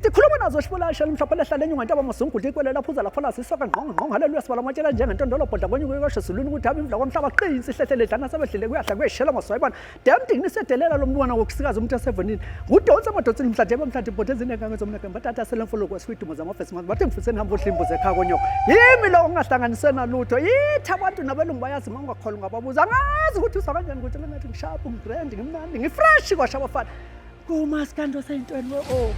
Ndikhuluma nazo sifulasha mhlawumbe lehlala enye ngantaba masungudle ikwele lapho uza lapho lasisoka ngqongqongo haleluya sibala amatshela njengentondolo bhodla kwenye kwesho siluni ukuthi habi imvla kwamhlaba qinsi ihlehlele dlana sebedlile kuyahla kweshela maswayibana demding nisedelela lo mntwana wokusikaza umuntu esevenini ngudonsa amadotsini mhlanje ibhodle ezinekanga zomneke mbatata selemfulo kwesifidumo zamafesi bathi ngifiseni hamba uhlimbo zekhaya konyoko yimi lo ongahlanganisena lutho yithi abantu nabelungu bayazi mangakholwa ngababuza angazi ukuthi uza kanjani ukuthi ngathi ngisharp ngibrand ngimnandi ngifresh kwasha abafana kumaskando sayintweni oh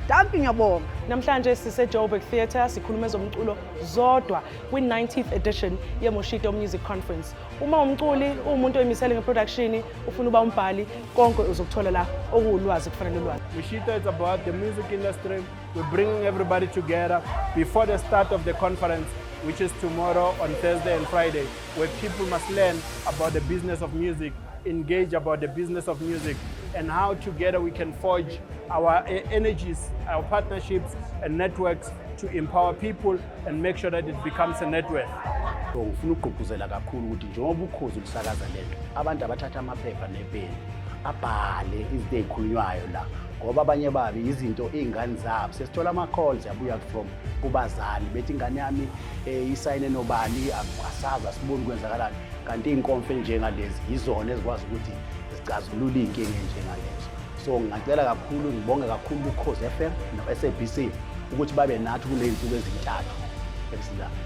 Danke ngiyabonga. Namhlanje sise-Joburg Theatre sikhuluma ezomculo zodwa kwi-90th edition yeMoshito Music Conference. Uma umculi, umuntu oyimisele ngeproduction, ufuna uba umbhali, konke uzokuthola la okuwulwazi kufanele ulwazi. Moshito is about the music industry. We're bringing everybody together before the start of the conference, which is tomorrow on Thursday and Friday, where people must learn about the business of music, engage about the business of music, and how together we can forge our energies, our partnerships and networks to empower people and make sure that it becomes a network. So ngifuna ukugqugquzela kakhulu ukuthi njengoba ukhozi lusakaza lento abantu abathatha amaphepha nepeni abhale izinto ezikhulunywayo la ngoba abanye babi izinto izingane zabo sesithola ama calls yabuya from kubazali bethi ingane yami isayine nobani asaza sibone kwenzakalani kanti inkonfe njengalezi izona ezikwazi ukuthi zicazulule inkinga njengalezo. So ngicela kakhulu ngibonge kakhulu Ukhozi FM no-SABC ukuthi babe nathi kule zinsuku ezintathu.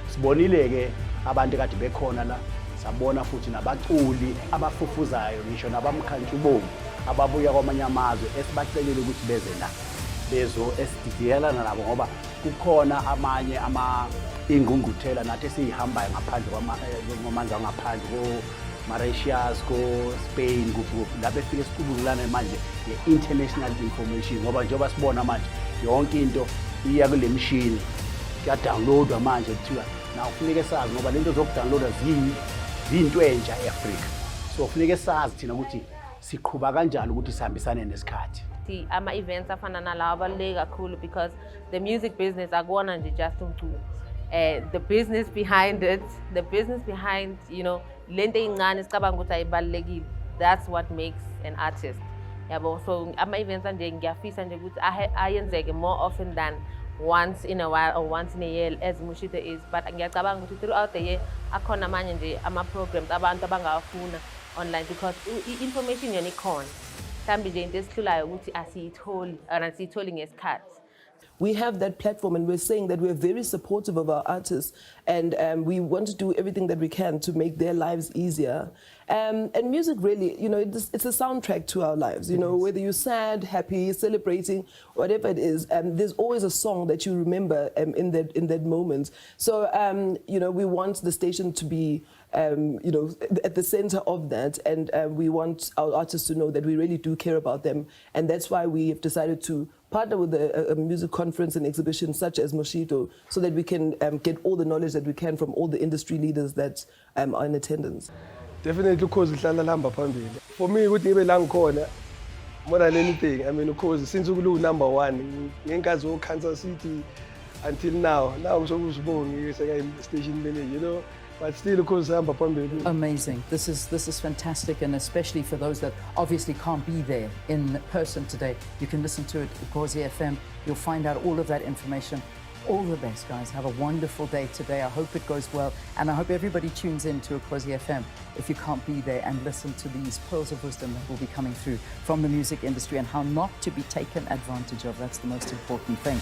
Sibonile ke abantu kade bekhona la sabona futhi nabaculi abafufuzayo ngisho nabamkhantshubovu ababuya kwamanye amazwe esibacelile ukuthi beze la bezo esididiyelana nabo ngoba kukhona amanye ingqungquthela nathi esihambayo ngaphandle kwamandla ngaphandle Mauritius ko Spain lapho efike sicubululana manje ye-international information ngoba njengoba sibona manje yonke into iya kule machine kuya-downloadwa manje kuthiwa na kufuneka sazi ngoba lento zokudownloada zinto entsha eAfrika. So kufuneka sazi thina ukuthi siqhubha kanjani ukuthi sihambisane nesikhathi. Ama-events afana nalawa abaluleke kakhulu because the music business akuwona nje just umculo. The business behind it, the business behind, lento eyincane sicabanga ukuthi ayibalulekile. That's what makes an artist. Yabo, so ama-events anje ngiyafisa nje ukuthi ayenzeke more often than once in a while or once in a year as Moshito is. But ngiyacabanga ukuthi throughout the year akhona manje nje ama-programs abantu abangawafuna online because i-information yona ikhona. Mhlawumbe nje into esihlulayo ukuthi asiyitholi ngesikhathi. We have that platform and we're saying that we're very supportive of our artists and we want to do everything that we can to make their lives easier. And music really, it's a soundtrack to our lives, whether you're sad, happy, celebrating, whatever it is, there's always a song that you remember in that moment. So, we want the station to be at the center of that, and we want our artists to know that we really do care about them, and that's why we have decided to partner with a music conference and exhibition such as Moshito, so that we can get all the knowledge that we can from all the industry leaders that are in attendance. Definitely, Ukhozi hlala lihamba phambili. For me, ukuthi ngibe la ngikhona, more than anything, I mean, Ukhozi since ukulu number one, ngenkazi wo Kansas City until now sokuzibonga station manager, but still Ukhozi hamba phambili. Amazing. This is fantastic, and especially for those that obviously can't be there in person today, you can listen to it at Ukhozi FM. You'll find out all of that information. All the best, guys. Have a wonderful day today. I hope it goes well, and I hope everybody tunes in to Ukhozi FM if you can't be there and listen to these pearls of wisdom that will be coming through from the music industry and how not to be taken advantage of. That's the most important thing.